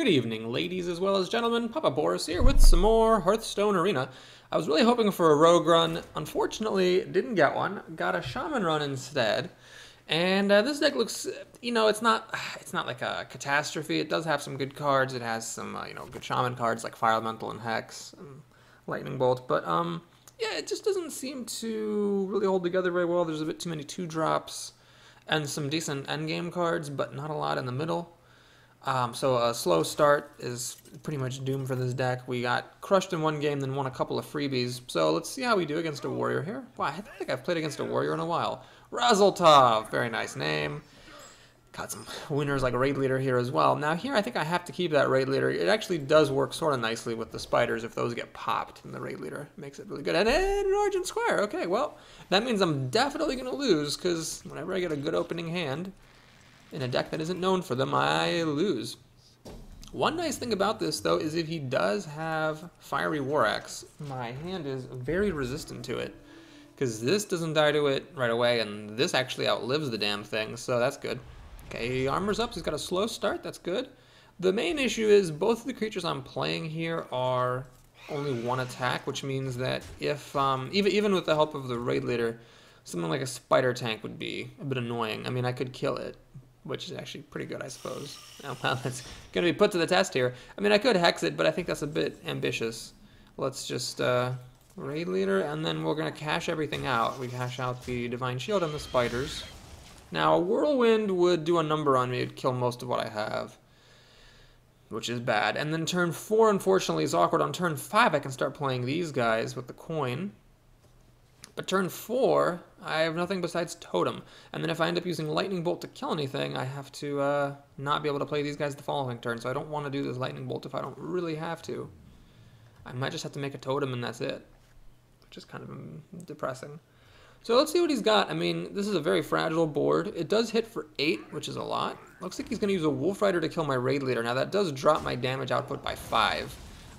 Good evening, ladies as well as gentlemen. Papa Boris here with some more Hearthstone Arena. I was really hoping for a rogue run. Unfortunately, didn't get one. Got a shaman run instead. And this deck looks, it's not like a catastrophe. It does have some good cards. It has some, good shaman cards like Fire Elemental and Hex and Lightning Bolt. But, yeah, it just doesn't seem to really hold together very well. There's a bit too many 2-drops and some decent endgame cards, but not a lot in the middle. So a slow start is pretty much doomed for this deck. We got crushed in one game, then won a couple of freebies. So let's see how we do against a warrior here. Wow, I don't think I've played against a warrior in a while. Razzletov, very nice name. Got some winners like Raid Leader here as well. Now here I think I have to keep that Raid Leader. It actually does work sort of nicely with the spiders if those get popped, and the Raid Leader makes it really good. And an Origin Square. Okay, well, that means I'm definitely going to lose because whenever I get a good opening hand in a deck that isn't known for them, I lose. One nice thing about this, though, is if he does have Fiery War Axe, my hand is very resistant to it, because this doesn't die to it right away, and this actually outlives the damn thing, so that's good. Okay, he armors up, he's got a slow start, that's good. The main issue is both of the creatures I'm playing here are only one attack, which means that if, even with the help of the Raid Leader, something like a Spider Tank would be a bit annoying. I mean, I could kill it, which is actually pretty good, I suppose. Oh, well, it's going to be put to the test here. I mean, I could hex it, but I think that's a bit ambitious. Let's just Raid Leader, and then we're going to cash everything out. We cash out the Divine Shield and the spiders. Now, a Whirlwind would do a number on me. It'd kill most of what I have, which is bad. And then turn 4, unfortunately, is awkward. On turn 5, I can start playing these guys with the coin. But turn 4, I have nothing besides Totem. And then if I end up using Lightning Bolt to kill anything, I have to not be able to play these guys the following turn. So I don't want to do this Lightning Bolt if I don't really have to. I might just have to make a Totem and that's it, which is kind of depressing. So let's see what he's got. I mean, this is a very fragile board. It does hit for 8, which is a lot. Looks like he's going to use a Wolf Rider to kill my Raid Leader. Now that does drop my damage output by 5,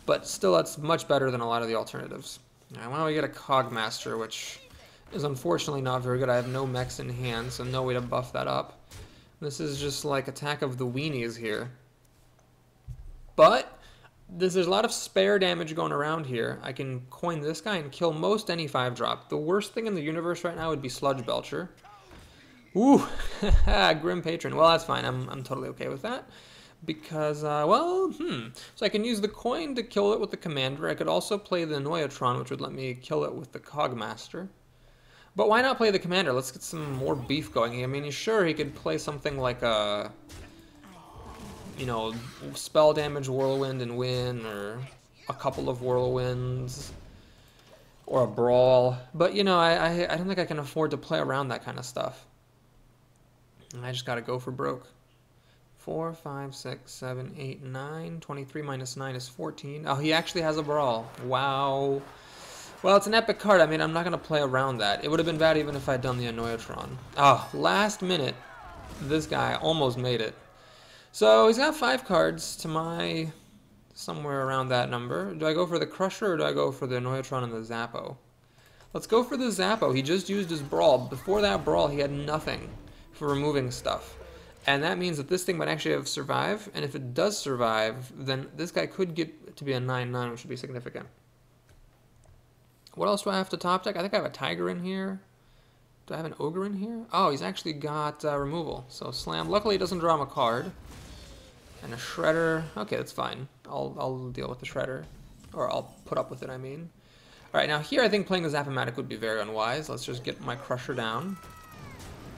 but still that's much better than a lot of the alternatives. Now, why don't we get a Cogmaster, which is unfortunately not very good. I have no mechs in hand, so no way to buff that up. This is just like Attack of the Weenies here. But there's a lot of spare damage going around here. I can coin this guy and kill most any 5-drop. The worst thing in the universe right now would be Sludge Belcher. Ooh, Grim Patron. Well, that's fine. I'm totally okay with that. Because, so I can use the coin to kill it with the Commander. I could also play the Noyatron, which would let me kill it with the Cogmaster. But why not play the Commander? Let's get some more beef going. I mean, sure, he could play something like a, spell damage Whirlwind and win, or a couple of Whirlwinds, or a Brawl. But, I don't think I can afford to play around that kind of stuff. And I just gotta go for broke. 4, 5, 6, 7, 8, 9. 23 minus 9 is 14. Oh, he actually has a Brawl. Wow. Well, it's an epic card. I mean, I'm not going to play around that. It would have been bad even if I'd done the Noyatron. Oh, last minute, this guy almost made it. So he's got 5 cards to my somewhere around that number. Do I go for the Crusher or do I go for the Noyatron and the Zappo? Let's go for the Zappo. He just used his Brawl. Before that Brawl, he had nothing for removing stuff. And that means that this thing might actually have survived, and if it does survive, then this guy could get to be a 9/9, which would be significant. What else do I have to top deck? I think I have a Tiger in here. Do I have an Ogre in here? Oh, he's actually got removal, so Slam. Luckily, he doesn't draw him a card. And a Shredder. Okay, that's fine. I'll deal with the Shredder. Or I'll put up with it, I mean. Alright, now here I think playing the Zappomatic would be very unwise. Let's just get my Crusher down.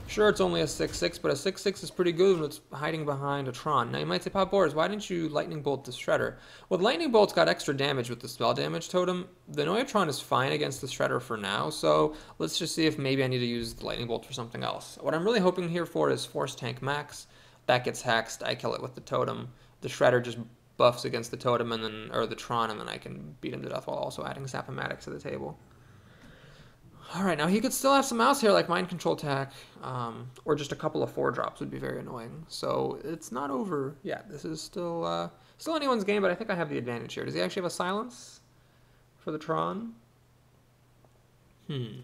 Sure, it's only a 6/6, but a 6/6 is pretty good when it's hiding behind a Tron. Now you might say, Pop Boris, why didn't you Lightning Bolt the Shredder? Well, the Lightning Bolt's got extra damage with the spell damage totem. The Noyatron is fine against the Shredder for now, so let's just see if maybe I need to use the Lightning Bolt for something else. What I'm really hoping here for is Force Tank Max. That gets hexed, I kill it with the totem. The Shredder just buffs against the totem or the Tron, and then I can beat him to death while also adding Zappomatic to the table. Alright, now he could still have some mouse here like Mind Control Attack, or just a couple of 4-drops would be very annoying. So it's not over yet. This is still anyone's game, but I think I have the advantage here. Does he actually have a Silence for the Tron? Okay,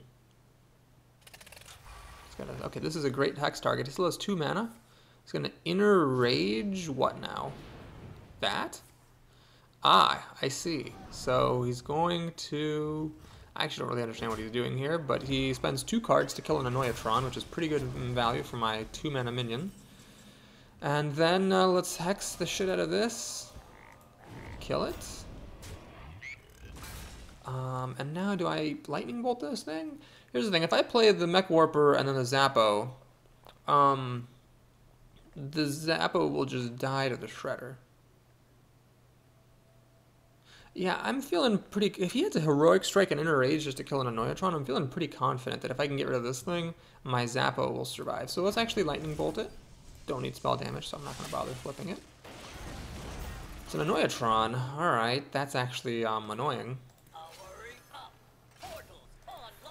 this is a great hex target. He still has 2 mana. He's going to Inner Rage what now? that? Ah, I see. So he's going to... I actually don't really understand what he's doing here, but he spends 2 cards to kill an Annoyatron, which is pretty good in value for my 2-mana minion. And then let's Hex the shit out of this. Kill it. And now do I Lightning Bolt this thing? Here's the thing, if I play the Mech Warper and then the Zappo, the Zappo will just die to the Shredder. Yeah, I'm feeling pretty... If he has a Heroic Strike and Inner Rage just to kill an Annoyatron, I'm feeling pretty confident that if I can get rid of this thing, my Zappo will survive. So let's actually Lightning Bolt it. Don't need spell damage, so I'm not going to bother flipping it. It's an Annoyatron. Alright, that's actually annoying.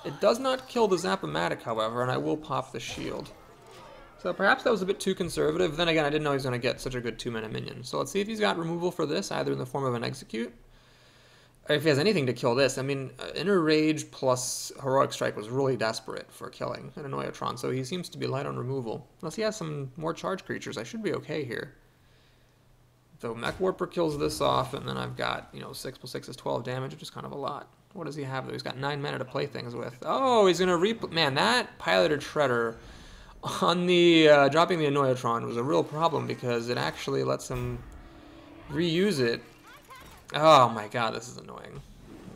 It does not kill the Zap-O-Matic, however, and I will pop the shield. So perhaps that was a bit too conservative. Then again, I didn't know he was going to get such a good 2-mana minion. So let's see if he's got removal for this, either in the form of an Execute, or if he has anything to kill this. I mean, Inner Rage plus Heroic Strike was really desperate for killing an Annoyatron, so he seems to be light on removal. Unless he has some more charge creatures, I should be okay here. Though Mech Warper kills this off, and then I've got, you know, 6 + 6 is 12 damage, which is kind of a lot. What does he have, though? He's got 9 mana to play things with. Oh, he's going to Man, that Piloted Shredder on the dropping the Annoyatron was a real problem because it actually lets him reuse it. Oh my god, this is annoying.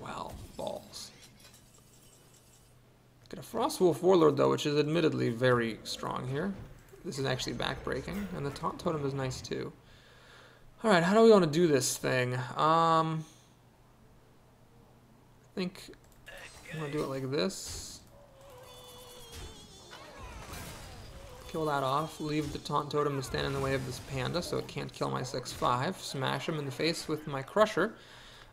Wow, balls. Got a Frostwolf Warlord, though, which is admittedly very strong here. This is actually backbreaking, and the Taunt Totem is nice, too. Alright, how do we want to do this thing? I think I'm going to do it like this. Kill that off, leave the Taunt Totem to stand in the way of this panda so it can't kill my 6/5. Smash him in the face with my Crusher.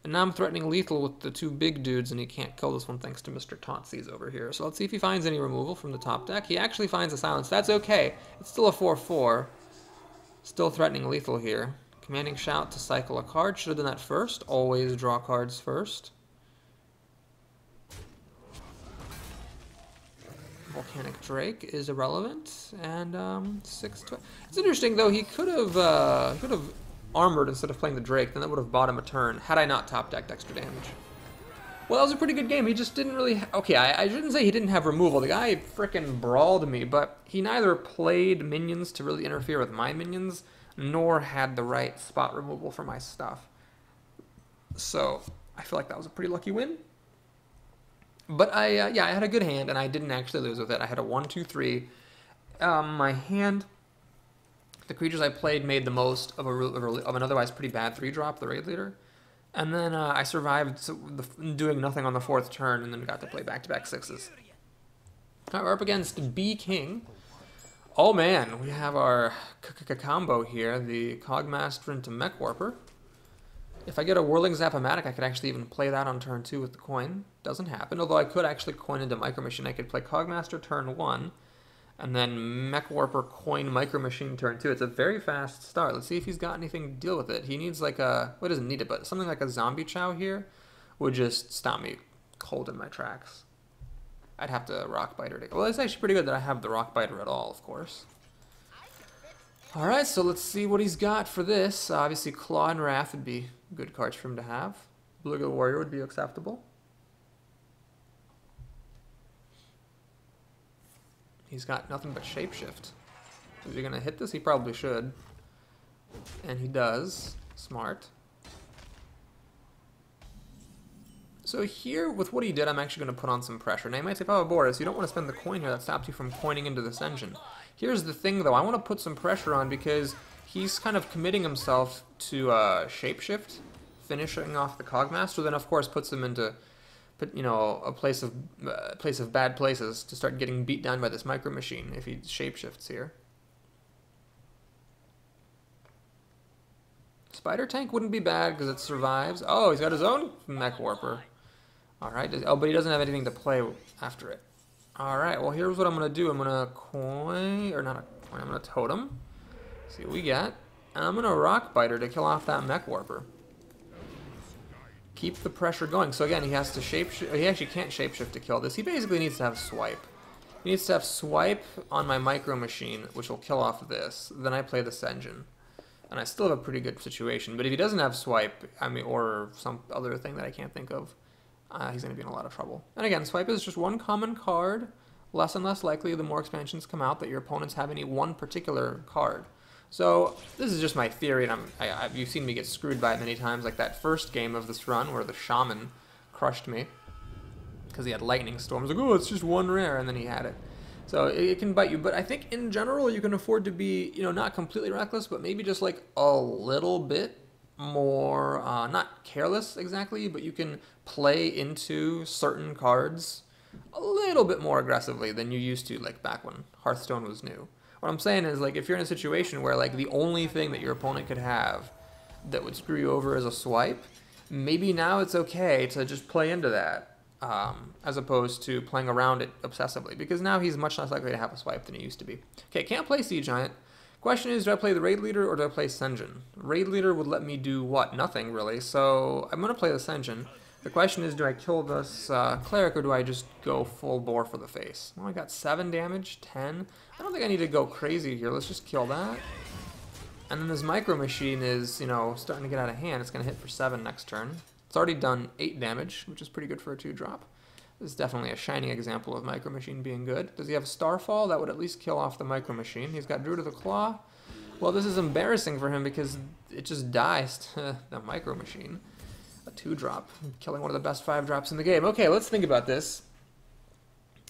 And now I'm threatening lethal with the 2 big dudes, and he can't kill this one thanks to Mr. Tauntsees over here. So let's see if he finds any removal from the top deck. He actually finds a Silence. That's okay. It's still a 4/4. Still threatening lethal here. Commanding Shout to cycle a card. Should have done that first. Always draw cards first. Volcanic Drake is irrelevant, and 6. It's interesting though. He could have armored instead of playing the Drake. Then that would have bought him a turn had I not top decked extra damage. Well, that was a pretty good game. He just didn't really. Okay, I shouldn't say he didn't have removal. The guy frickin' brawled me, but he neither played minions to really interfere with my minions, nor had the right spot removal for my stuff. So I feel like that was a pretty lucky win. But yeah, I had a good hand, and I didn't actually lose with it. I had a 1-2-3. My hand, the creatures I played made the most of an otherwise pretty bad 3-drop, the Raid Leader. And then I survived doing nothing on the 4th turn, and then got to play back-to-back 6s. Alright, we're up against B King. Oh man, we have our combo here, the Cogmaster into Mech Warper. If I get a Whirling Zap-O-Matic, I could actually even play that on turn 2 with the coin. Doesn't happen, although I could actually coin into Micro Machine. I could play Cogmaster turn 1, and then Mech Warper coin Micro Machine turn 2. It's a very fast start. Let's see if he's got anything to deal with it. He needs like a... Well, he doesn't need it, but something like a Zombie Chow here would just stop me cold in my tracks. I'd have to Rock Biter to... Well, it's actually pretty good that I have the Rock Biter at all, of course. Alright, so let's see what he's got for this. Obviously, Claw and Wrath would be good cards for him to have. Beluga Warrior would be acceptable. He's got nothing but Shapeshift. Is he going to hit this? He probably should. And he does. Smart. So here, with what he did, I'm actually going to put on some pressure. Now you might say, oh, Boris, you don't want to spend the coin here. That stops you from coining into this engine. Here's the thing, though. I want to put some pressure on because he's kind of committing himself to Shapeshift, finishing off the Cogmaster, then of course puts him into, you know, a place of bad places to start getting beat down by this Micro Machine if he Shapeshifts here. Spider Tank wouldn't be bad because it survives. Oh, he's got his own Mech Warper. Alright, oh, but he doesn't have anything to play after it. Alright, well here's what I'm going to do. I'm going to coin, or not a coin, I'm going to totem. See what we get. And I'm going to Rock Biter to kill off that Mech Warper. Keep the pressure going. So again, he has to shapeshift. He actually can't shapeshift to kill this. He basically needs to have Swipe. He needs to have Swipe on my Micro Machine, which will kill off this. Then I play this engine. and I still have a pretty good situation. But if he doesn't have swipe, I mean, or some other thing that I can't think of, he's going to be in a lot of trouble. And again, swipe is just one common card. Less and less likely the more expansions come out that your opponents have any one particular card. So this is just my theory, and you've seen me get screwed by it many times, like that first game of this run where the Shaman crushed me because he had Lightning Storms. Like, oh, it's just one rare, and then he had it. So it can bite you, but I think in general you can afford to be, not completely reckless, but maybe just like a little bit more, not careless exactly, but you can play into certain cards a little bit more aggressively than you used to, like back when Hearthstone was new. What I'm saying is, like, if you're in a situation where, like, the only thing that your opponent could have that would screw you over is a swipe, maybe now it's okay to just play into that, as opposed to playing around it obsessively, because now he's much less likely to have a swipe than he used to be. Okay, can't play Sea Giant. Question is, do I play the Raid Leader or do I play Sen'jin? Raid Leader would let me do what? Nothing, really, so I'm going to play the Sen'jin. The question is, do I kill this cleric or do I just go full bore for the face? Well, I got 7 damage, 10. I don't think I need to go crazy here. Let's just kill that. And then this Micro Machine is, starting to get out of hand. It's going to hit for 7 next turn. It's already done 8 damage, which is pretty good for a 2-drop. This is definitely a shining example of Micro Machine being good. Does he have Starfall? That would at least kill off the Micro Machine. He's got Druid of the Claw. Well, this is embarrassing for him because it just dies to the Micro Machine. A 2-drop, killing one of the best 5-drops in the game. Okay, let's think about this.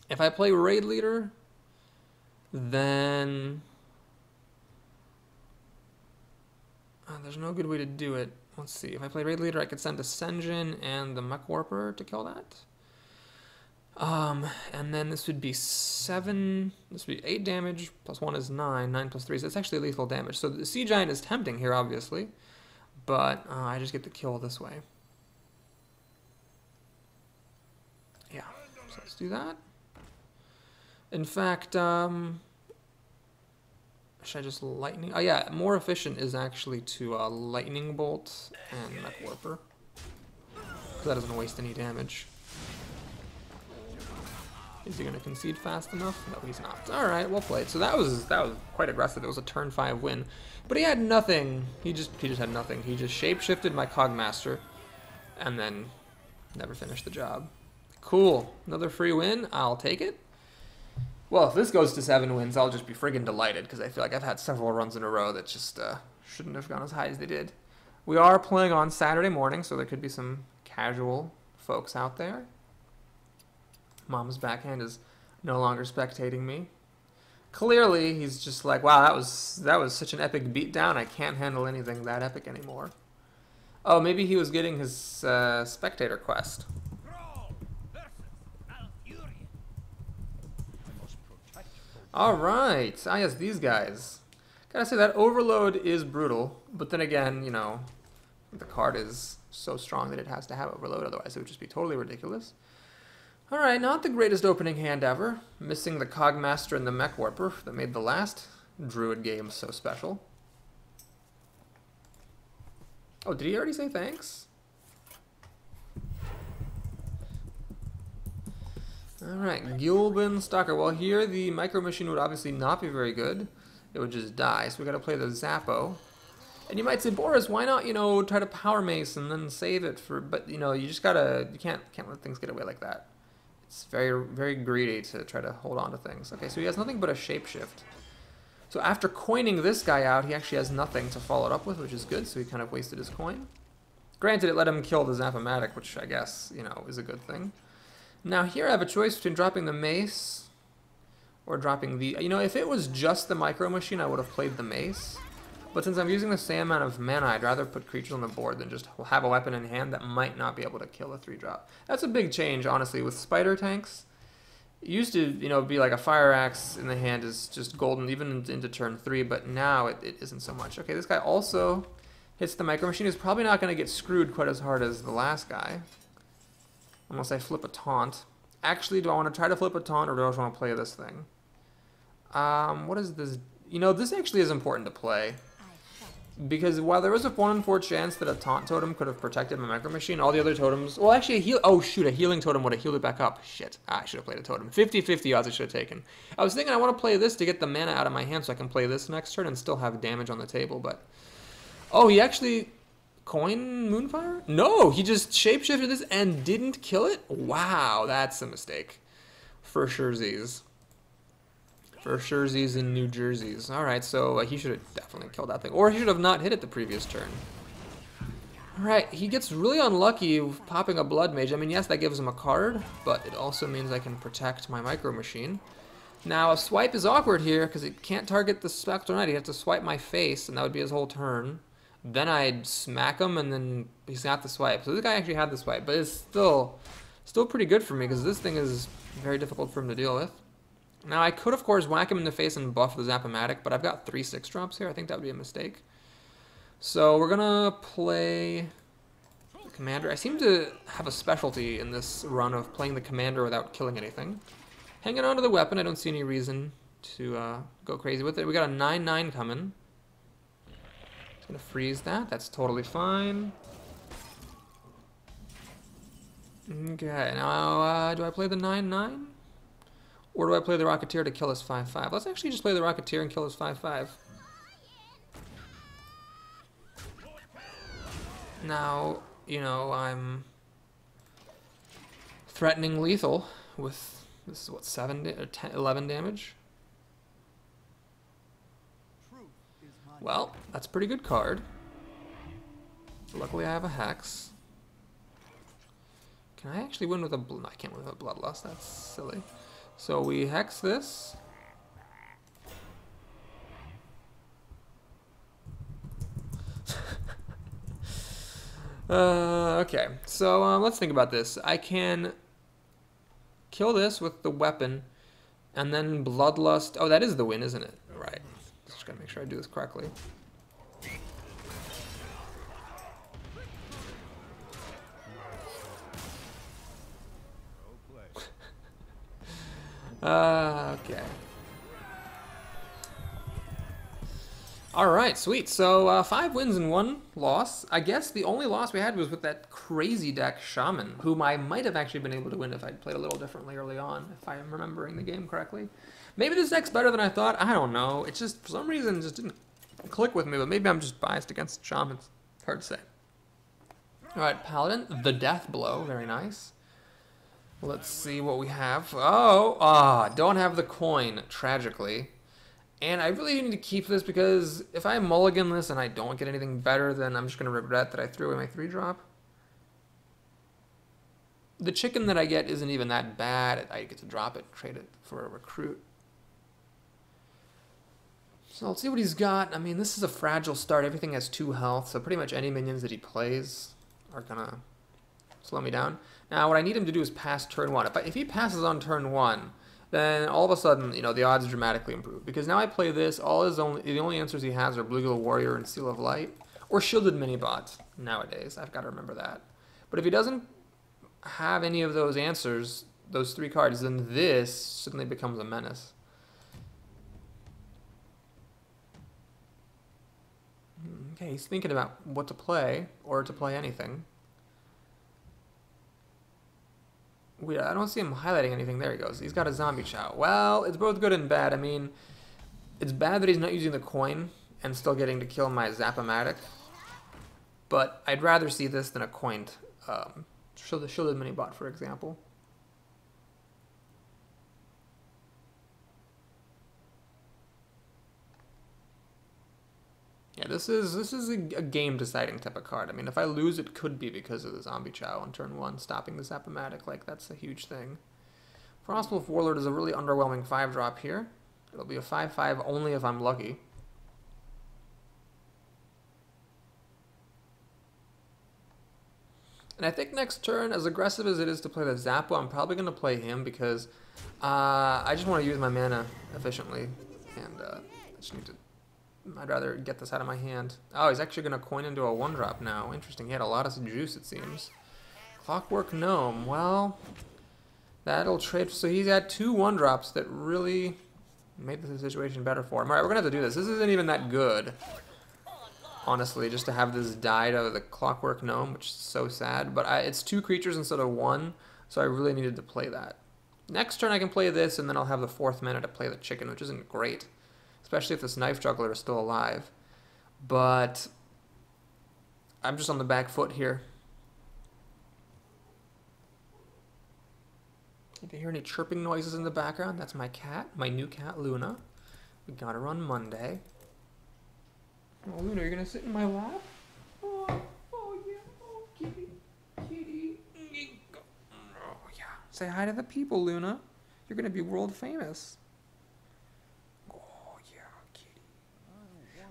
If I play Raid Leader, then there's no good way to do it. Let's see. If I play Raid Leader, I could send a Sen'jin and the Mech Warper to kill that. And then this would be 7. This would be 8 damage plus 1 is 9. 9 plus 3. So it's actually lethal damage. So the Sea Giant is tempting here, obviously, but I just get the kill this way. Yeah, so let's do that. In fact, should I just lightning? Oh yeah, more efficient is actually to lightning bolt and Mech Warper, because that doesn't waste any damage. Is he going to concede fast enough? No, he's not. All right, well played. So that was quite aggressive. It was a turn 5 win, but he had nothing. He just had nothing. He just shapeshifted my Cogmaster, and then never finished the job. Cool. Another free win. I'll take it. Well, if this goes to 7 wins, I'll just be friggin' delighted, because I feel like I've had several runs in a row that just shouldn't have gone as high as they did. We are playing on Saturday morning, so there could be some casual folks out there. Mom's backhand is no longer spectating me. Clearly, he's just like, wow, that was such an epic beatdown. I can't handle anything that epic anymore. Oh, maybe he was getting his spectator quest. All right. Ah, yes, these guys. Gotta say, that Overload is brutal, but then again, the card is so strong that it has to have Overload, otherwise it would just be totally ridiculous. Alright, not the greatest opening hand ever. Missing the Cogmaster and the Mech Warper that made the last Druid game so special. Oh, did he already say thanks? Alright, Gilbin Stalker. Well, here the Micro Machine would obviously not be very good. It would just die, so we gotta play the Zappo. And you might say, Boris, why not, try to Power Mace and then save it for... But, you just gotta... You can't let things get away like that. It's very, very greedy to try to hold on to things. Okay, so he has nothing but a Shapeshift. So after coining this guy out, he actually has nothing to follow it up with, which is good, so he kind of wasted his coin. Granted, it let him kill the Zappomatic, which I guess, is a good thing. Now here I have a choice between dropping the Mace or dropping the... if it was just the Micro Machine, I would have played the Mace. But since I'm using the same amount of mana, I'd rather put creatures on the board than just have a weapon in hand that might not be able to kill a 3-drop. That's a big change, honestly, with Spider Tanks. It used to, be like a Fire Axe in the hand is just golden, even into turn 3, but now it isn't so much. Okay, this guy also hits the Micro Machine. He's probably not going to get screwed quite as hard as the last guy. Unless I flip a taunt. Actually, do I want to try to flip a taunt, or do I just want to play this thing? What is this? This actually is important to play. Because while there was a 1 in 4 chance that a taunt totem could have protected my Micro Machine, all the other totems... Well, actually, a healing totem would have healed it back up. Shit. I should have played a totem. 50-50 odds I should have taken. I was thinking I want to play this to get the mana out of my hand so I can play this next turn and still have damage on the table, but... Oh, he actually coin Moonfire? No, he just shapeshifted this and didn't kill it? Wow, that's a mistake. For surezies. For surezies in New Jerseys. Alright, so he should have definitely killed that thing. Or he should have not hit it the previous turn. Alright, he gets really unlucky with popping a Blood Mage. I mean, yes, that gives him a card, but it also means I can protect my Micro Machine. Now, a swipe is awkward here because it can't target the Spectral Knight. He has to swipe my face, and that would be his whole turn. Then I'd smack him, and then he's got the swipe. So this guy actually had the swipe, but it's still pretty good for me because this thing is very difficult for him to deal with. Now, I could, of course, whack him in the face and buff the Zap-O-Matic, but I've got 3 6-drops here. I think that would be a mistake. So we're going to play the Commander. I seem to have a specialty in this run of playing the Commander without killing anything. Hanging on to the weapon, I don't see any reason to go crazy with it. We got a 9/9 coming. Just going to freeze that. That's totally fine. Okay, now do I play the 9/9? Or do I play the Rocketeer to kill his 5/5? Let's actually just play the Rocketeer and kill his 5/5. Now, you know, I'm threatening lethal with, this is what, 11 damage? Well, that's a pretty good card. Luckily I have a Hex. Can I actually win with a... No, I can't win with a Bloodlust, that's silly. So we Hex this. Okay, so let's think about this. I can kill this with the weapon, and then Bloodlust. Oh, that is the win, isn't it? Right. Just gotta make sure I do this correctly. Okay. Alright, sweet. So, 5 wins and 1 loss. I guess the only loss we had was with that crazy deck Shaman, whom I might have actually been able to win if I'd played a little differently early on, if I'm remembering the game correctly. Maybe this deck's better than I thought. I don't know. It just, for some reason, just didn't click with me, but maybe I'm just biased against Shamans. Hard to say. Alright, Paladin, the Death Blow. Very nice. Let's see what we have. Oh, don't have the coin, tragically. And I really need to keep this because if I mulligan this and I don't get anything better, then I'm just going to regret that I threw away my 3-drop. The chicken that I get isn't even that bad. I get to drop it, trade it for a recruit. So let's see what he's got. I mean, this is a fragile start. Everything has 2 health, so pretty much any minions that he plays are going to slow me down. Now, what I need him to do is pass turn 1. If he passes on turn 1, then all of a sudden, you know, the odds dramatically improve. Because now I play this, the only answers he has are Bluegill Warrior and Seal of Light, or Shielded Minibot nowadays. I've got to remember that. But if he doesn't have any of those answers, those 3 cards, then this suddenly becomes a menace. Okay, he's thinking about what to play, or to play anything. I don't see him highlighting anything. There he goes. He's got a Zombie Chow. Well, it's both good and bad. I mean, it's bad that he's not using the coin and still getting to kill my Zap-O-Matic. But I'd rather see this than a coined Shielded Minibot, for example. Yeah, this is a game-deciding type of card. I mean, if I lose, it could be because of the Zombie Chow on turn 1, stopping the Zap-O-Matic. Like, that's a huge thing. Frostwolf Warlord is a really underwhelming 5-drop here. It'll be a 5/5 only if I'm lucky. And I think next turn, as aggressive as it is to play the Zappo, I'm probably going to play him because I just want to use my mana efficiently. And I just need to... I'd rather get this out of my hand. Oh, he's actually going to coin into a 1-drop now. Interesting. He had a lot of juice, it seems. Clockwork Gnome. Well, that'll trade. So he's had 2 1-drops that really made the situation better for him. All right, we're going to have to do this. This isn't even that good, honestly, just to have this died out of the Clockwork Gnome, which is so sad. But it's 2 creatures instead of 1, so I really needed to play that. Next turn I can play this, and then I'll have the 4th mana to play the chicken, which isn't great. Especially if this Knife Juggler is still alive. But I'm just on the back foot here. If you hear any chirping noises in the background, that's my cat, my new cat, Luna. We got her on Monday. Oh, Luna, you're gonna sit in my lap? Oh, yeah, oh, kitty, kitty. Oh, yeah. Say hi to the people, Luna. You're gonna be world famous. Oh, yeah, kitty.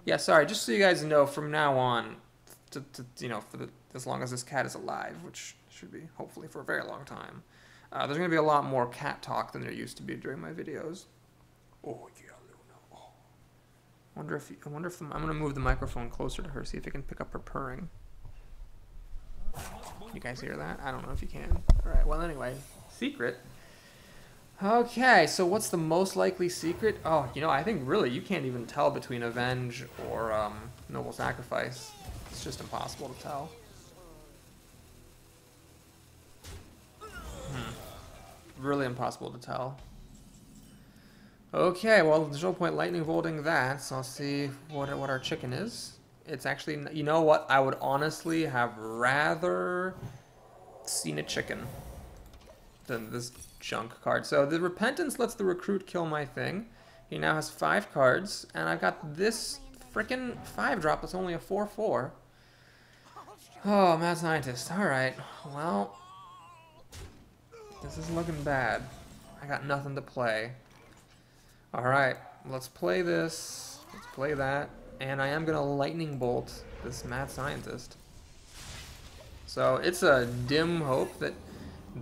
Yeah, sorry, just so you guys know, from now on, you know, as long as this cat is alive, which should be, hopefully, for a very long time, there's going to be a lot more cat talk than there used to be during my videos. Oh, yeah, Luna. Oh. I wonder if I'm going to move the microphone closer to her, see if it can pick up her purring. You guys hear that? I don't know if you can. All right, well, anyway, secret. Okay, so what's the most likely secret? Oh, you know, I think really you can't even tell between Avenge or Noble Sacrifice. It's just impossible to tell. Really impossible to tell. Okay, well, there's no point lightning bolting that, so I'll see what our chicken is. It's actually, you know what? I would honestly have rather seen a chicken than this junk card. So the Repentance lets the recruit kill my thing. He now has 5 cards, and I've got this frickin' 5-drop that's only a 4/4. Oh, Mad Scientist. Alright, well, this is looking bad. I got nothing to play. Alright, let's play this. Let's play that. And I am going to Lightning Bolt this Mad Scientist. So it's a dim hope that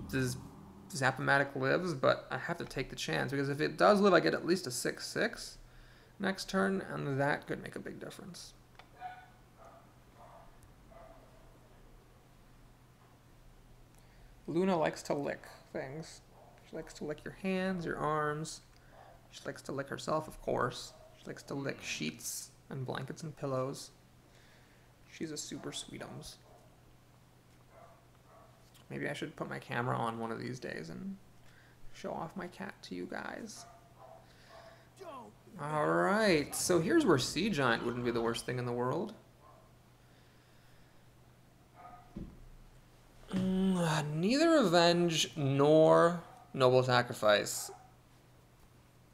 this Zap-O-Matic lives, but I have to take the chance, because if it does live, I get at least a 6/6 next turn, and that could make a big difference. Luna likes to lick things. She likes to lick your hands, your arms. She likes to lick herself, of course. She likes to lick sheets and blankets and pillows. She's a super sweetums. Maybe I should put my camera on one of these days and show off my cat to you guys. Alright, so here's where Sea Giant wouldn't be the worst thing in the world. Neither Avenge nor Noble Sacrifice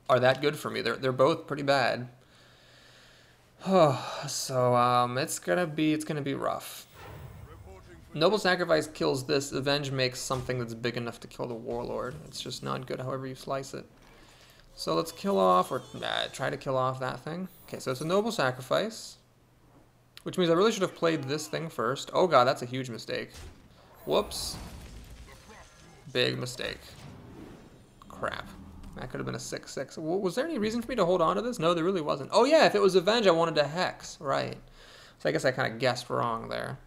are that good for me. They're both pretty bad. Oh, so it's gonna be rough. Noble Sacrifice kills this. Avenge makes something that's big enough to kill the Warlord. It's just not good however you slice it. So let's kill off, or try to kill off that thing. Okay, so it's a Noble Sacrifice, which means I really should have played this thing first. Oh god, that's a huge mistake. Whoops. Big mistake. Crap. That could have been a 6/6. Was there any reason for me to hold on to this? No, there really wasn't. Oh yeah, if it was Avenge, I wanted to Hex. Right. So I guess I kind of guessed wrong there.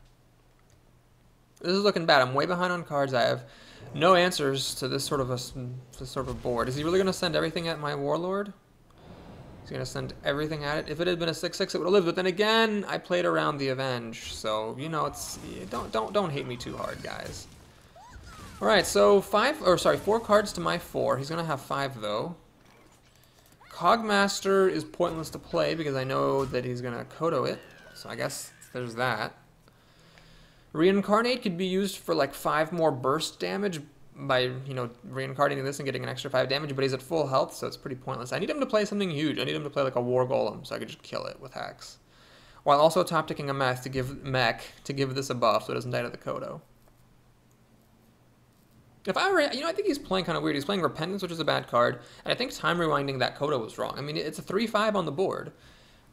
This is looking bad. I'm way behind on cards. I have no answers to this sort of a board. Is he really going to send everything at my Warlord? He's going to send everything at it. If it had been a 6/6, it would have lived. But then again, I played around the Avenge, so you know, it's don't hate me too hard, guys. All right, so 4 cards to my 4. He's going to have 5 though. Cogmaster is pointless to play because I know that he's going to Kodo it. So I guess there's that. Reincarnate could be used for like 5 more burst damage by, you know, reincarnating this and getting an extra 5 damage, but he's at full health, so it's pretty pointless. I need him to play something huge. I need him to play like a War Golem, so I could just kill it with Hex. While also top-ticking a mech to give this a buff so it doesn't die to the Kodo. If I were, you know, I think he's playing kind of weird. He's playing Repentance, which is a bad card, and I think time rewinding that Kodo was wrong. I mean, it's a 3/5 on the board.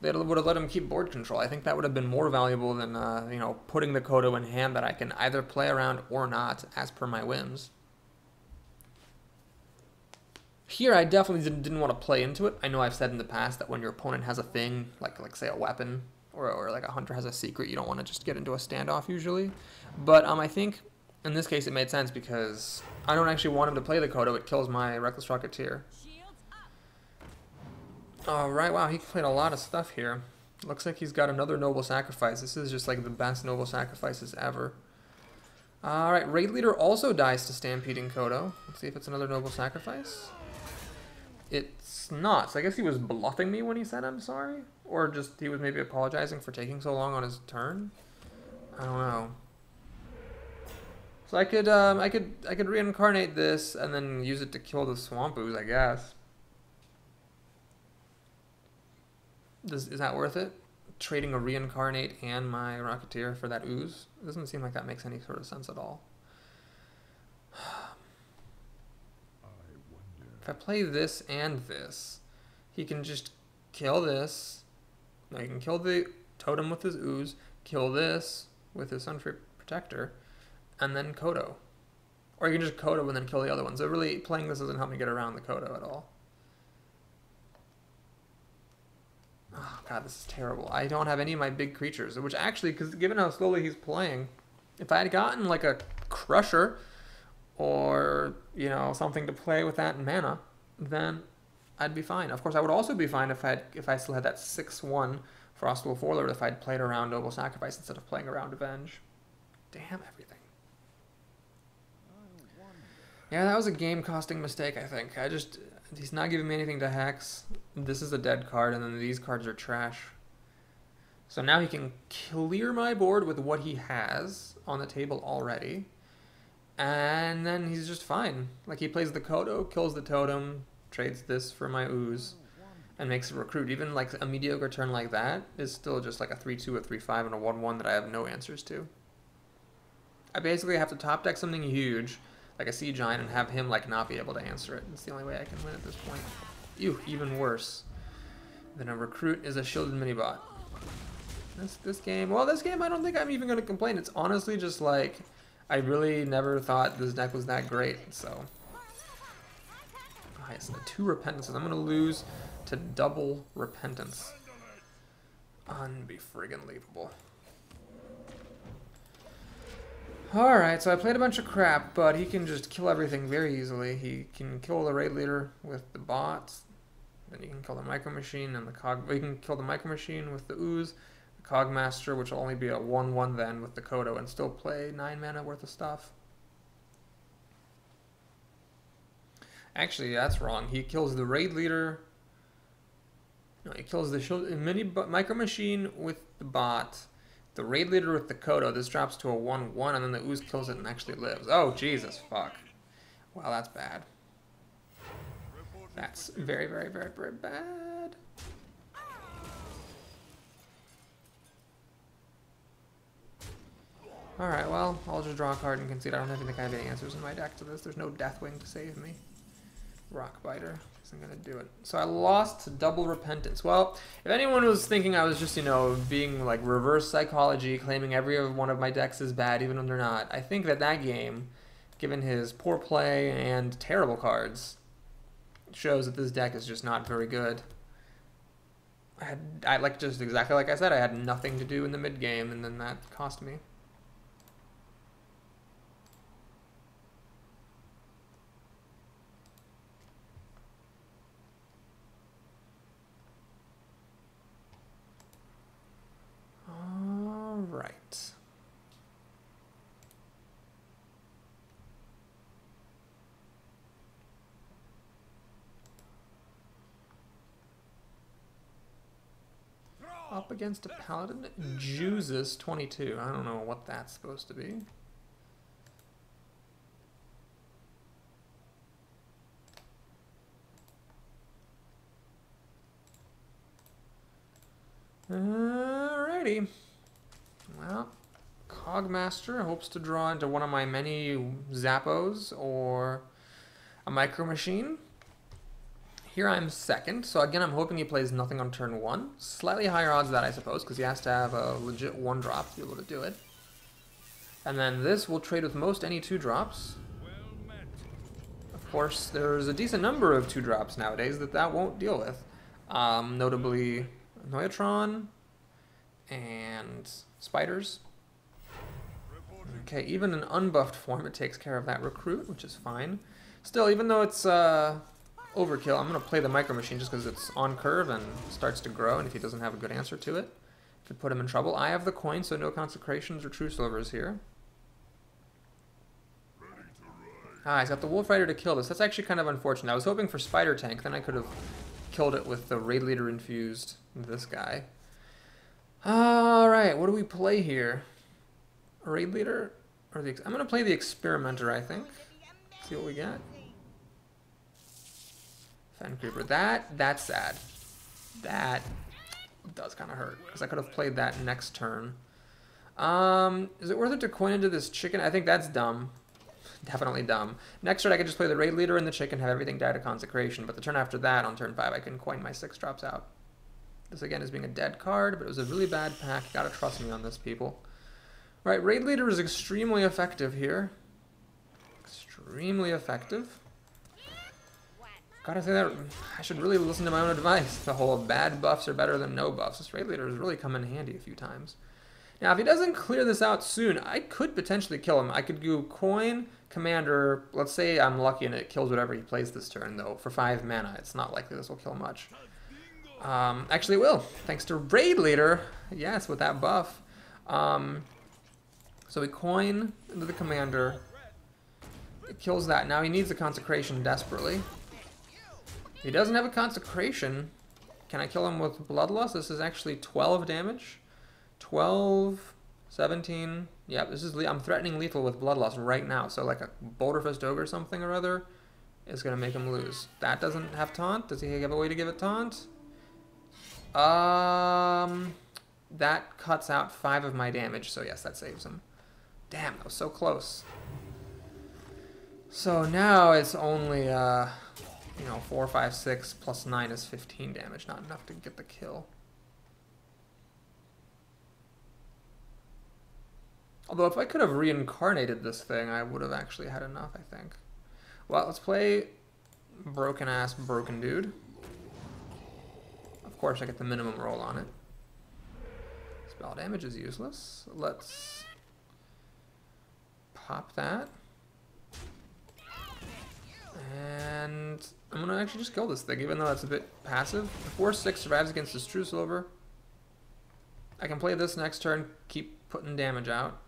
They would have let him keep board control. I think that would have been more valuable than, you know, putting the Kodo in hand that I can either play around or not, as per my whims. Here, I definitely didn't want to play into it. I know I've said in the past that when your opponent has a thing, like say a weapon, or like a hunter has a secret, you don't want to just get into a standoff usually. But I think in this case it made sense because I don't actually want him to play the Kodo. It kills my Reckless Rocketeer. Alright, wow, he played a lot of stuff here. Looks like he's got another Noble Sacrifice. This is just like the best Noble Sacrifices ever. Alright, Raid Leader also dies to Stampeding Kodo. Let's see if it's another Noble Sacrifice. It's not, so I guess he was bluffing me when he said I'm sorry? Or just he was maybe apologizing for taking so long on his turn? I don't know. So I could reincarnate this and then use it to kill the swamp ooze, I guess. Is that worth it? Trading a reincarnate and my Rocketeer for that ooze? It doesn't seem like that makes any sort of sense at all. If I play this and this, he can just kill this. No, he can kill the totem with his ooze, kill this with his Sunfree Protector, and then Kodo. Or you can just Kodo and then kill the other one. So really, playing this doesn't help me get around the Kodo at all. Oh god, this is terrible. I don't have any of my big creatures, which actually, because given how slowly he's playing, if I had gotten like a Crusher, or, you know, something to play with that mana, then I'd be fine. Of course, I would also be fine if I still had that 6/1 Frostwolf Warlord if I'd played around Noble Sacrifice instead of playing around Avenge. Damn everything. Yeah, that was a game-costing mistake, I think. He's not giving me anything to hex. This is a dead card, and then these cards are trash. So now he can clear my board with what he has on the table already. And then he's just fine. Like, he plays the Kodo, kills the totem, trades this for my ooze, and makes a recruit. Even like a mediocre turn like that is still just like a 3/2, a 3/5, and a 1/1 that I have no answers to. I basically have to top deck something huge, like a Sea Giant, and have him like not be able to answer it. It's the only way I can win at this point. Ew, even worse. Then a recruit is a shielded mini-bot. This game I don't think I'm even going to complain. It's honestly just like, I really never thought this deck was that great, so. Alright, so the 2 Repentances. I'm going to lose to double Repentance. Unbefriggin-leavable. Alright, so I played a bunch of crap, but he can just kill everything very easily. He can kill the raid leader with the bots. Then you can kill the Micro Machine and the Cog. You can kill the Micro Machine with the ooze. Cogmaster, which will only be a 1/1 then with the Kodo, and still play 9 mana worth of stuff. Actually, that's wrong. He kills the raid leader. No, he kills the Micro Machine with the bot, the raid leader with the Kodo. This drops to a 1/1, and then the ooze kills it and actually lives. Oh, Jesus, fuck. Wow, that's bad. That's very, very, very, very bad. Alright, well, I'll just draw a card and concede. I don't even think I have any answers in my deck to this. There's no Deathwing to save me. Rockbiter isn't going to do it. So I lost to double Repentance. Well, if anyone was thinking I was just, you know, being like reverse psychology, claiming every one of my decks is bad even when they're not, I think that game, given his poor play and terrible cards, shows that this deck is just not very good. I like, just exactly like I said, I had nothing to do in the mid game, and then that cost me. Right. Up against a Paladin, Juices 22. I don't know what that's supposed to be. Alrighty. Well, Cogmaster hopes to draw into one of my many Zappos or a Micro Machine. Here I'm second, so again I'm hoping he plays nothing on turn 1. Slightly higher odds of that, I suppose, because he has to have a legit 1-drop to be able to do it. And then this will trade with most any 2-drops. Of course, there's a decent number of 2-drops nowadays that won't deal with. Notably Neutron and Spiders. Okay, even in unbuffed form it takes care of that recruit, which is fine. Still, even though it's overkill, I'm going to play the Micro Machine just because it's on curve and starts to grow, and if he doesn't have a good answer to it, it could put him in trouble. I have the coin, so no Consecrations or True Silvers here. Ah, he's got the Wolf Rider to kill this. That's actually kind of unfortunate. I was hoping for Spider Tank, then I could have killed it with the Raid Leader infused this guy. Alright, what do we play here? Raid Leader? Or the... I'm going to play the Experimenter, I think. See what we get. Fen Creeper. That's sad. That does kind of hurt, because I could have played that next turn. Is it worth it to coin into this chicken? I think that's dumb. Definitely dumb. Next turn I could just play the Raid Leader and the chicken, have everything die to Consecration, but the turn after that, on turn 5, I can coin my 6 drops out. This again is being a dead card, but it was a really bad pack. You gotta trust me on this, people. Right, Raid Leader is extremely effective here. Extremely effective. Gotta say that I should really listen to my own advice. The whole bad buffs are better than no buffs. This Raid Leader has really come in handy a few times. Now, if he doesn't clear this out soon, I could potentially kill him. I could go coin, commander. Let's say I'm lucky and it kills whatever he plays this turn, though. For 5 mana, it's not likely this will kill much. Actually, it will, thanks to Raid Leader. Yes, with that buff. So we coin into the commander. It kills that. Now he needs a Consecration desperately. He doesn't have a Consecration. Can I kill him with Bloodlust? This is actually 12 damage. 12, 17. Yeah, this is. I'm threatening lethal with Bloodlust right now. So like a Boulder Fist Ogre or something or other is going to make him lose. That doesn't have taunt. Does he have a way to give it taunt? That cuts out 5 of my damage. So yes, that saves him. Damn, that was so close. So now it's only, 4, 5, 6 plus 9 is 15 damage. Not enough to get the kill. Although if I could have reincarnated this thing, I would have actually had enough, I think. Well, let's play broken-ass broken dude. Of course, I get the minimum roll on it. Spell damage is useless. Let's pop that. And I'm going to actually just kill this thing, even though that's a bit passive. The 4-6 survives against this True Silver. I can play this next turn, keep putting damage out.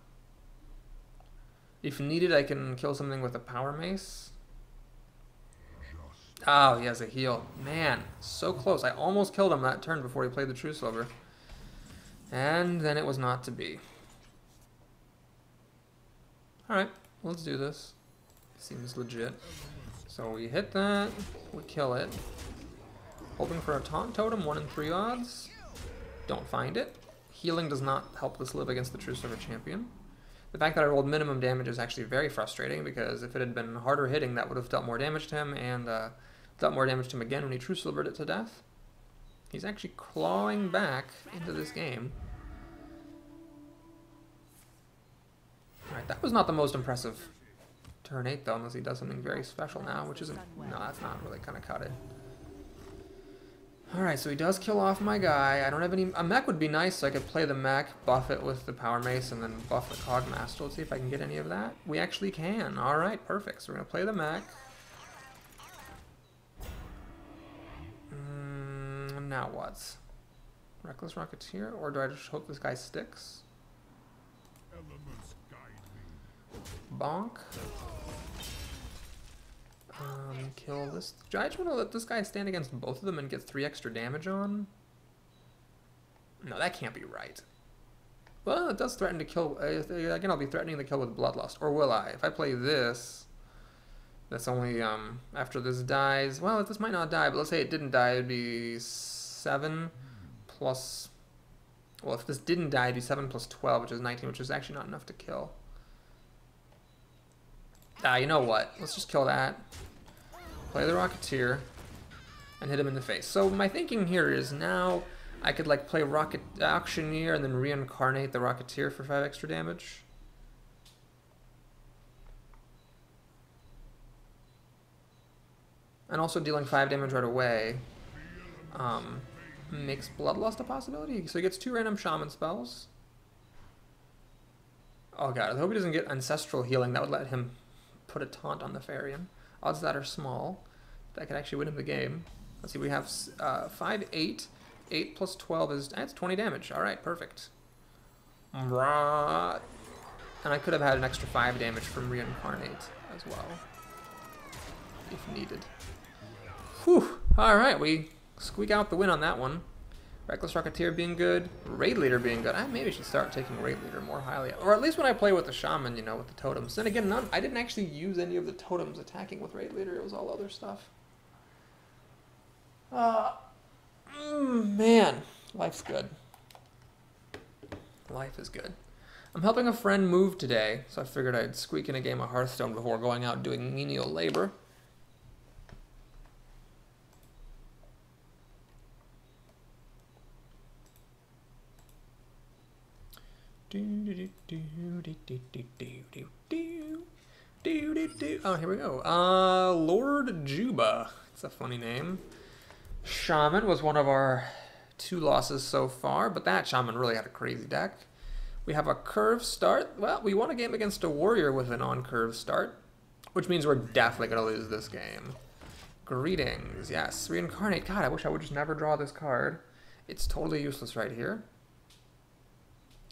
If needed, I can kill something with a Power Mace. Oh, he has a heal. Man, so close. I almost killed him that turn before he played the True Silver. And then it was not to be. Alright, let's do this. Seems legit. So we hit that, we kill it. Hoping for a Taunt Totem, 1 in 3 odds. Don't find it. Healing does not help this live against the True Silver Champion. The fact that I rolled minimum damage is actually very frustrating, because if it had been harder hitting, that would have dealt more damage to him, and dealt more damage to him again when he True Silvered it to death. He's actually clawing back into this game. Alright, that was not the most impressive turn 8 though, unless he does something very special now, which isn't... No, that's not really gonna cut it. Alright, so he does kill off my guy. I don't have any... A mech would be nice, so I could play the mech, buff it with the Power Mace, and then buff the Cogmaster. Let's see if I can get any of that. We actually can. Alright, perfect. So we're gonna play the mech. Now what? Reckless Rocketeer? Or do I just hope this guy sticks? Bonk. Kill this. Do I just want to let this guy stand against both of them and get 3 extra damage on? No, that can't be right. Well, it does threaten to kill. Again, I'll be threatening the kill with Bloodlust. Or will I? If I play this, that's only, after this dies. Well, this might not die, but let's say it didn't die, it'd be 7 plus... Well, if this didn't die, it'd be 7 plus 12, which is 19, which is actually not enough to kill. You know what? Let's just kill that. Play the Rocketeer and hit him in the face. So my thinking here is now I could like play Rocket Auctioneer and then reincarnate the Rocketeer for 5 extra damage. And also dealing 5 damage right away makes Bloodlust a possibility. So he gets 2 random Shaman spells. Oh god, I hope he doesn't get Ancestral Healing. That would let him put a taunt on the Therian. Odds that are small. That could actually win him the game. Let's see, we have 5, 8. 8 plus 12 is... That's 20 damage. Alright, perfect. And I could have had an extra 5 damage from Reincarnate as well, if needed. Whew. Alright, we squeak out the win on that one. Reckless Rocketeer being good. Raid Leader being good. I maybe should start taking Raid Leader more highly. Or at least when I play with the Shaman, you know, with the totems. Then again, I didn't actually use any of the totems attacking with Raid Leader. It was all other stuff. Man. Life's good. Life is good. I'm helping a friend move today, so I figured I'd squeak in a game of Hearthstone before going out doing menial labor. Oh, here we go. Lord Juba. It's a funny name. Shaman was one of our 2 losses so far, but that Shaman really had a crazy deck. We have a curve start. Well, we won a game against a warrior with an on-curve start, which means we're definitely going to lose this game. Greetings. Yes, reincarnate. God, I wish I would just never draw this card. It's totally useless right here.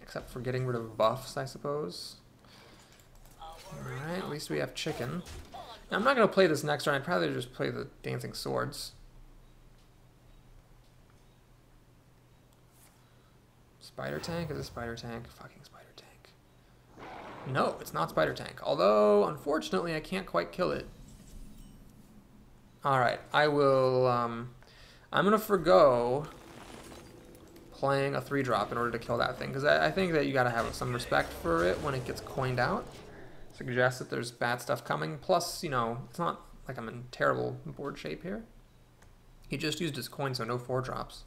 Except for getting rid of buffs, I suppose. Alright, at least we have chicken. Now, I'm not going to play this next turn. I'd probably just play the Dancing Swords. Spider Tank? Is it Spider Tank? Fucking Spider Tank. No, it's not Spider Tank. Although, unfortunately, I can't quite kill it. Alright, I will... I'm going to forgo playing a 3-drop in order to kill that thing, because I think that you gotta have some respect for it when it gets coined out. Suggests that there's bad stuff coming. Plus, you know, it's not like I'm in terrible board shape here. He just used his coin, so no 4-drops.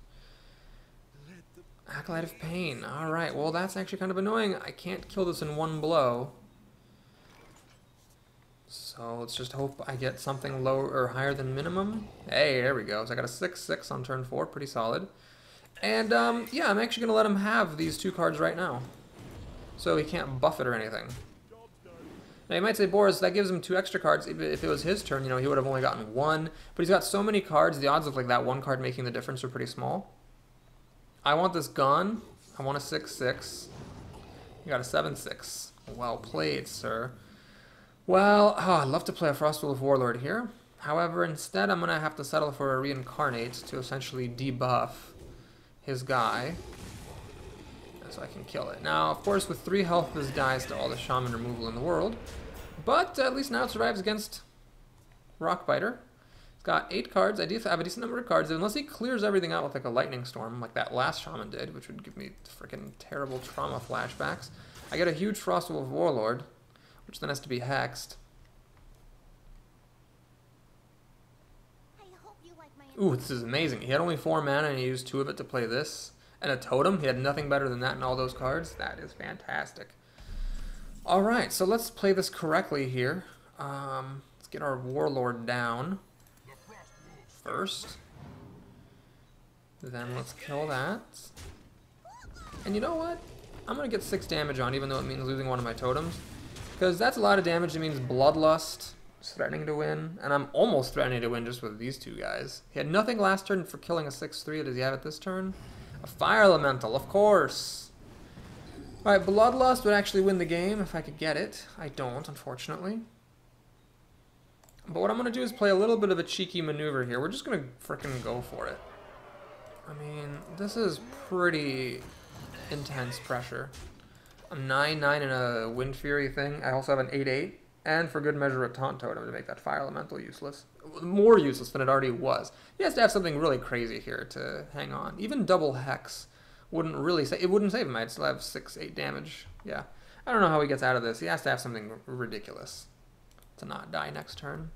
Acolyte of Pain. Alright, well that's actually kind of annoying. I can't kill this in one blow. So let's just hope I get something lower or higher than minimum. Hey, there we go. So I got a 6/6 on turn 4, pretty solid. And yeah, I'm actually going to let him have these 2 cards right now. So he can't buff it or anything. Now you might say, Boris, that gives him 2 extra cards. If it was his turn, you know, he would have only gotten 1. But he's got so many cards, the odds of like that 1 card making the difference are pretty small. I want this gone. I want a 6/6. You got a 7/6. Well played, sir. Well, I'd love to play a Frostwolf Warlord here. However, instead I'm going to have to settle for a Reincarnate to essentially debuff his guy, so I can kill it. Now, of course, with 3 health, this dies to all the Shaman removal in the world, but at least now it survives against Rockbiter. It's got 8 cards. I do have a decent number of cards, unless he clears everything out with like a Lightning Storm, like that last Shaman did, which would give me freaking terrible trauma flashbacks. I get a huge Frostwolf Warlord, which then has to be hexed. Ooh, this is amazing. He had only 4 mana and he used 2 of it to play this. And a totem. He had nothing better than that in all those cards. That is fantastic. Alright, so let's play this correctly here. Let's get our Warlord down first. Then let's kill that. And you know what? I'm going to get 6 damage on, even though it means losing one of my totems. Because that's a lot of damage. It means Bloodlust is threatening to win, and I'm almost threatening to win just with these 2 guys. He had nothing last turn for killing a 6/3. Does he have it this turn? A Fire Elemental, of course. Alright, Bloodlust would actually win the game if I could get it. I don't, unfortunately. But what I'm going to do is play a little bit of a cheeky maneuver here. We're just going to frickin' go for it. I mean, this is pretty intense pressure. A 9/9 and a Wind Fury thing. I also have an 8/8. And for good measure, a Taunt Totem to make that Fire Elemental useless. More useless than it already was. He has to have something really crazy here to hang on. Even double Hex wouldn't really save. It wouldn't save him. I'd still have 6/8 damage. Yeah. I don't know how he gets out of this. He has to have something ridiculous to not die next turn.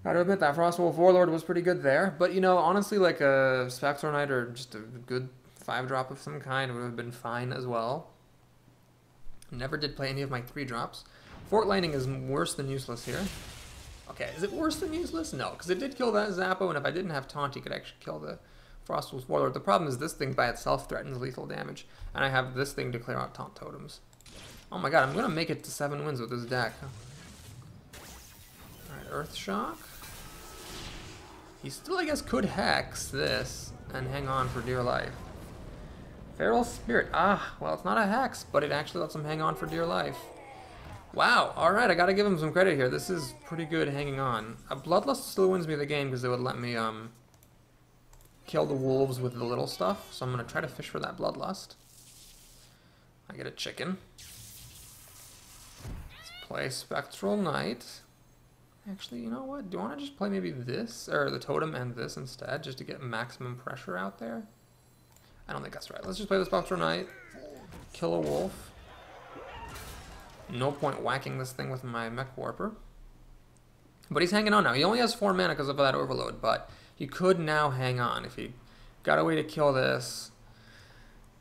Gotta admit that Frostwolf Warlord was pretty good there. But, you know, honestly, like a Spectral Knight or just a good 5-drop of some kind would have been fine as well. Never did play any of my 3-drops. Fort Lightning is worse than useless here. Okay, is it worse than useless? No, because it did kill that Zappo, and if I didn't have Taunt, he could actually kill the Frostwolf Warlord. The problem is this thing by itself threatens lethal damage, and I have this thing to clear out Taunt Totems. Oh my god, I'm going to make it to 7 wins with this deck. Alright, Earth Shock. He still, I guess, could Hex this and hang on for dear life. Feral Spirit. Ah, well, it's not a Hex, but it actually lets him hang on for dear life. Wow, alright, I gotta give him some credit here. This is pretty good hanging on. A Bloodlust still wins me the game because it would let me, kill the wolves with the little stuff, so I'm going to try to fish for that bloodlust. I get a chicken. Let's play Spectral Knight. Actually, you know what? Do you want to just play maybe this, or the totem and this instead, just to get maximum pressure out there? I don't think that's right. Let's just play the Spectral Knight, kill a wolf. No point whacking this thing with my Mech Warper. But he's hanging on now. He only has 4 mana because of that overload, but he could now hang on if he got a way to kill this.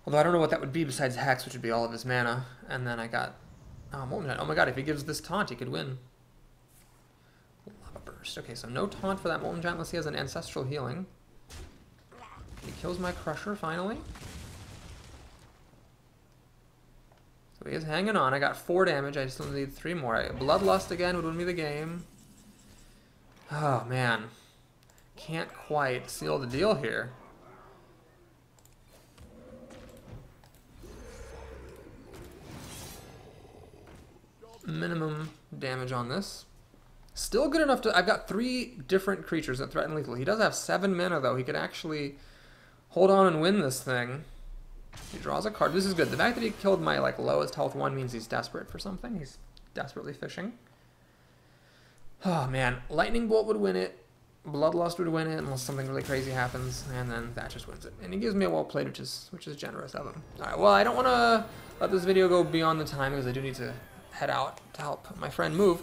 Although I don't know what that would be besides Hex, which would be all of his mana. And then I got Molten Giant. Oh my god, if he gives this taunt, he could win. Lava Burst. Okay, so no taunt for that Molten Giant unless he has an Ancestral Healing. He kills my Crusher finally. So he is hanging on. I got 4 damage. I still need 3 more. Bloodlust again would win me the game. Oh man. Can't quite seal the deal here. Minimum damage on this. Still good enough to... I've got 3 different creatures that threaten lethal. He does have 7 mana though. He could actually hold on and win this thing. He draws a card. This is good. The fact that he killed my like lowest health one means he's desperate for something. He's desperately fishing. Oh man. Lightning Bolt would win it. Bloodlust would win it unless something really crazy happens, and then that just wins it. And he gives me a well played, which is generous of him. Alright, well I don't want to let this video go beyond the time because I do need to head out to help my friend move.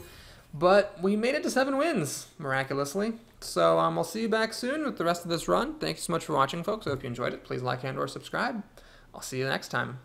But we made it to 7 wins, miraculously. So I'll see you back soon with the rest of this run. Thank you so much for watching, folks. I hope you enjoyed it. Please like and or subscribe. I'll see you next time.